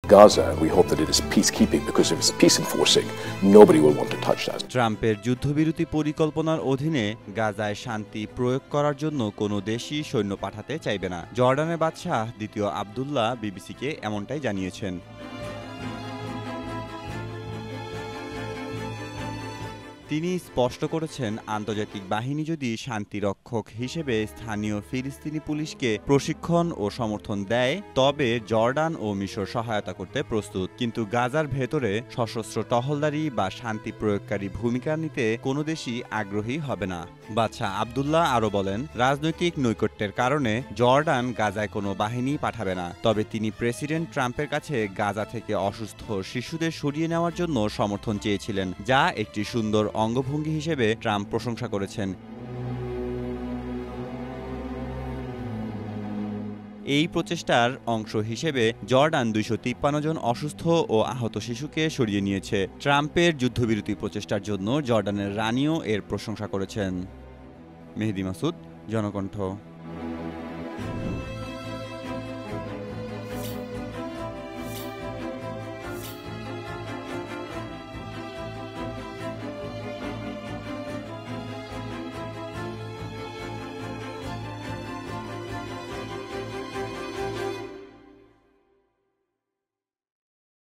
Gaza, we hope that it is peacekeeping, because if it's peace enforcing, nobody will want to touch that. ট্রাম্পের যুদ্ধবিরতি পরিকল্পনার অধীনে গাজায় শান্তি প্রয়োগ করার জন্য কোনো দেশই সৈন্য পাঠাতে চাইবে না। জর্ডানের বাদশাহ দ্বিতীয় আবদুল্লাহ বিবিসিকে এমনটাই জানিয়েছেন। তিনি স্পষ্ট করেছেন, আন্তর্জাতিক বাহিনী যদি শান্তিরক্ষক হিসেবে স্থানীয় ফিলিস্তিনি পুলিশকে প্রশিক্ষণ ও সমর্থন দেয় তবে জর্ডান ও মিশর সহায়তা করতে প্রস্তুত, কিন্তু গাজার ভেতরে সশস্ত্র টহলদারি বা শান্তি প্রয়োগকারী ভূমিকা নিতে কোনো দেশই আগ্রহী হবে না। বাদশাহ আবদুল্লাহ আরও বলেন, রাজনৈতিক নৈকট্যের কারণে জর্ডান গাজায় কোনো বাহিনী পাঠাবে না, তবে তিনি প্রেসিডেন্ট ট্রাম্পের কাছে গাজা থেকে অসুস্থ শিশুদের সরিয়ে নেওয়ার জন্য সমর্থন চেয়েছিলেন, যা একটি সুন্দর অঙ্গভঙ্গি হিসেবে ট্রাম্প প্রশংসা করেছেন। এই প্রচেষ্টার অংশ হিসেবে জর্ডান 253 জন অসুস্থ ও আহত শিশুকে সরিয়ে নিয়েছে। ট্রাম্পের যুদ্ধবিরতি প্রচেষ্টার জন্য জর্ডানের রানীও এর প্রশংসা করেছেন। মেহেদী মাসুদ, জনকণ্ঠ।